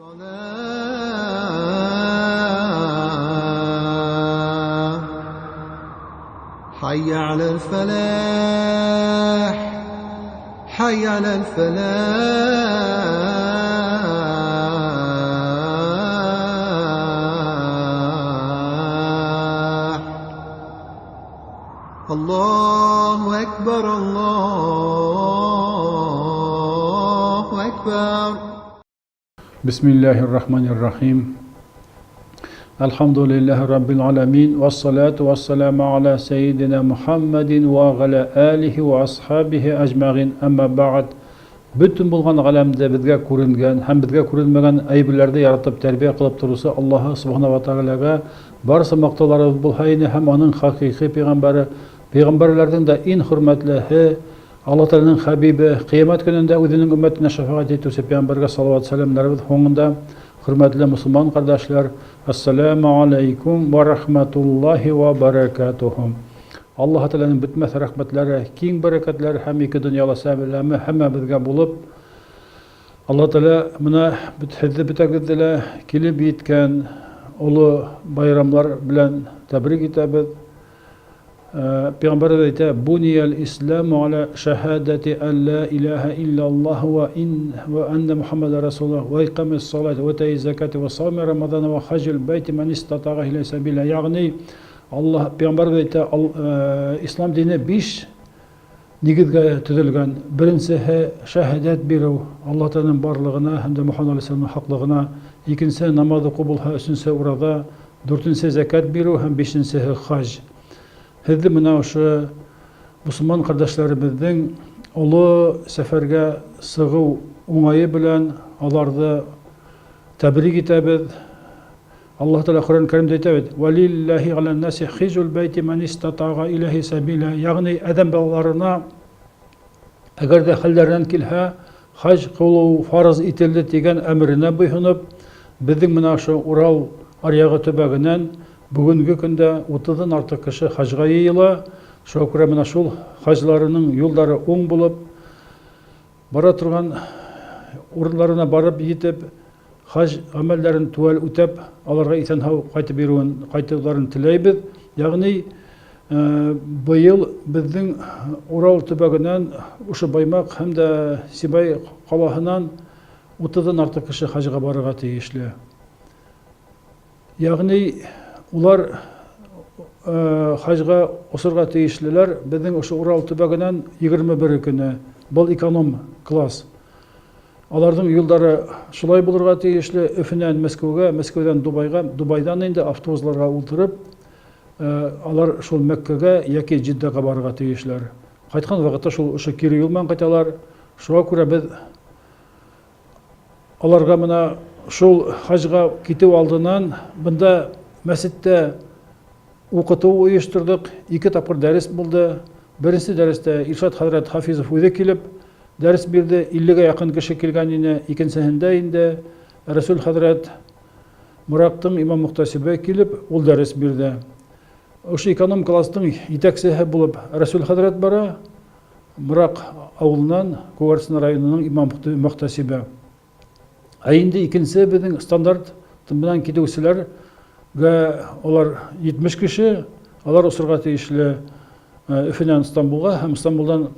حي على الفلاح حي على الفلاح الله أكبر الله أكبر بسم الله الرحمن الرحيم الحمد لله رب العالمين والصلاة والسلام على سيدنا محمد وعلى آله وأصحابه أجمعين أما بعد bütün bulgan alemde bizge көрінген hem bizge көрінмеген ayıblardı yaratıp terbiye kılıp turusu Allah subhanahu wa ta'alaga barsa maqtaları bulhayını hem onun hakiki peygamberlerden de en hürmetlihi Allah Teala'nın Habibi kıyamet gününde özünün ümmetine şefaat ettiği peygamberge salavat selamlarımız sonunda hürmetli Müslüman kardeşler Esselamu Aleyküm ve Rahmetullahi ve Berekatuhum. Allah Teala'nın bitmez rahmetleri, keng bereketleri hem iki dünyada sevilemi hem bizge bulup Allah Teala buna bitegizdiler kilip yetken ulu bayramlar bilen tebrik etebid. Peygamber ayeti buniyel İslamu ala şehadeti en la ilahe illallah ve enne Muhammed Resulullah ve ikames salat ve teyi zekati ve savmi Ramazan ve hacil beyti men istatağa ile sebile. Yani Allah Peygamber ayeti İslam dini 5 nigizge tüzülgen. Birincisi şehadet biru Allah Teala'nın barlığına hem de Muhammed Aleyhisselam'ın haklığına. İkincisi namazı kubulha, üçüncüsü urada, dördüncüsü zekat biru hem beşincisi hac. Hizli mına şu Müslüman kardeşlerimizden ulu seferge sığıv umayı bilen alarda tebrik etebid. Allah Teala Kur'an-ı Kerim'de etebid. وَلِلَّهِ عَلَى النَّاسِ خِجُّ الْبَيْتِ مَنْ اِسْتَطَاغَ اِلَهِ سَبِيلًا. Yani Adem bağlarına eğer de hallerden kilha hac kılı farz itildi degen emrine buyunup bizim mına şu Ural aryağı tübeginen bugünkü günde 30'dan artık kişi hacga yayıla. Şuna göre mına şul haclarının yolları oң bulup bara turgan orunlarına barıp yetip hac amellerini tuval ötep alarga isen hav qaytı beruun qaytılarını tileybiz. Yani bu yıl bizden Ural tübeginen uşu baymak hem de Sibay qalahından 30'dan artık kişi hacga barıga teyişli. Yani ular hacga osurga teyişliler bizden uşu Ural tübeginen 21 günü bu ekonom klas. Alardan yolları şulay bulurga teyişli Öfünen Moskovga, Moskovdan Dubayga, Dubaydan indi avtobuslarga ultırıp alar şol Mekke'ge yaki Cidde'ge barıga teyişler. Qaytkan vaqtda şol uşu kiri yolman qaytalar. Şoğa göre biz alarga mına şol hacga kitip aldığından bunda mescitte okutuv uyuşturduk. 2 tapır ders buldu. Birinci derste İrşad Hazret Hafizov öde kelip ders berdi. 50'ge yakın kişi kelganine ikincisinde indi Resul Hazret Murat'ın İmam Muhtasibe kelip ol ders berdi. Oşu ekonom klasının yetekçisi bulup Resul Hazret bara Murat avulundan Kovarsın rayonunun İmam Muhtasibe. Ayında ikincisi bizden standart bilen kituvçiler olar 70 kişi alar osurga teyişli Öfünen İstanbul'a hem İstanbul'dan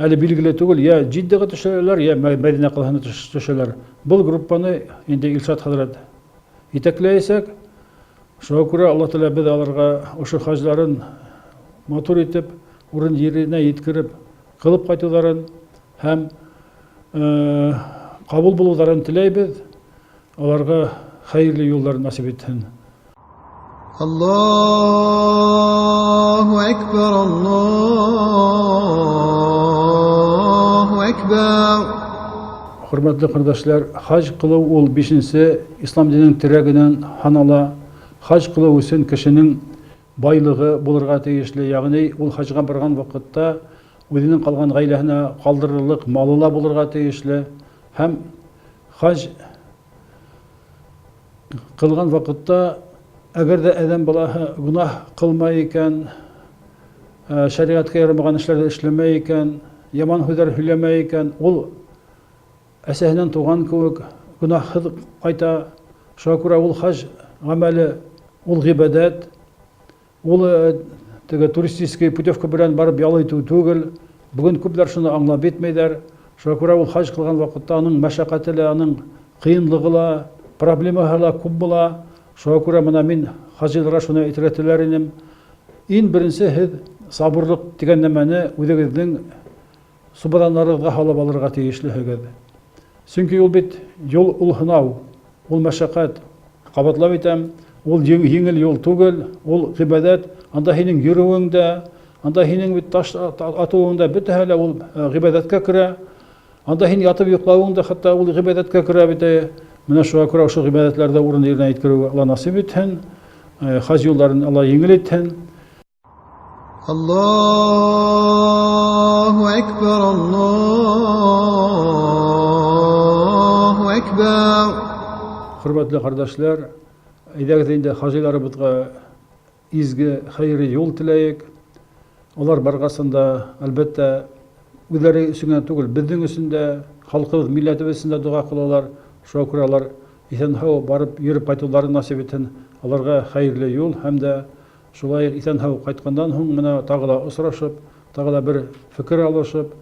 әлі белгілі түгіл, ya Cidde'ge düşerler ya Medine kılığına düşerler. Bu gruppanı indi İlşad Hazret yetekleyesek, şuna göre Allah Teala biz alarga oşu hacların motor etip, urun yerine yetkirip, kılıp qaytıların hem kabul buludарын tileybiz, alarga hayırlı yollar nasip etsin. Allahu Ekber, Allahu Ekber. Hürmetli kardeşler, hac kılığı ol 5'incisi İslam dininin tireğinin hanala hac kılığı için kişinin baylığı bulurga teyişli. Yani ol hacga bargan vaqtda özünün kalgan gaylahına kaldırırlık malıla bulurga teyişli. Hem hac kılgan vaqtda eğer de adam balaha günah kılmayken, şeriatga yaramagan işlerde işlemeyken, yaman hüder hülemeyken, ol esehinen tuğan kuvuk гөнаһһыз кайта. Шуңа күрә ул хаҗ гамәле, ул гыйбадәт, ул теге туристический путевка белән барып ял итү түгел. Бүген күпләр шуны аңлап бетмәйләр. Шуңа күрә ул хаҗ кылган вакытта аның мәшәкате, аның кыенлыгы ла, проблемаһы ла күп була. Шуңа күрә менә мин хаҗиларга шуны әйтергә теләр идем. Иң беренче һез сабырлык дигән нәмәне үзегезнең субранларыгызга алып алырга тиешлегез. Чөнки ул бит юл, ул һынау, ул мәшәкать. Кабатлап әйтәм, ул җиңел юл түгел, ул гыйбадәт. Анда һинең йөрүең дә, анда һинең бит таш атуың да бөтәһе лә ул гыйбадәткә керә. Анда һин ятып йоклавың да хәтта ул гыйбадәткә керә бит. Менә шуңа күрә ошо гыйбадәтләрдә урын yerine иткерүгә Алла насыйп итһен. Хаҗ юлларын Алла еңел итһен. Allahu Ekber, Allahu Ekber. Hürmetli kardeşler, әйдәгез инде хаҗиларыбызга изге, хәйри юл теләйек. Алар баргасында әлбәттә үзләре өчен түгел, безнең өчен дә, халкыбыз, милләтебез өчен дә дуа кылалар. Шуңа күрә алар исән-һау барып йөреп кайтуларын насыйп итһен. Аларга хәйрле юл һәм дә шулай исән-һау кайткандан соң менә тагы да очрашып, тагы да бер фикер алышып,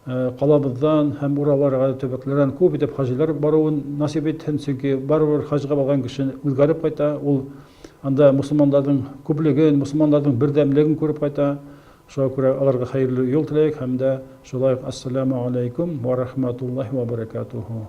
калабыздан һәм ураларга төбәкләрдән күп итеп хаҗилар баруын насыйп итһен. Чөнки барыбер хаҗга барган кеше үзгәреп кайта. Ул анда мусламаннарның күплеген, мусламаннарның бердәмлеген күреп кайта. Шуңа күрә аларга хәйрле юл теләйек һәм дә шулай. Ассаламу алейкум ва рахматуллаһи ва баракатуху.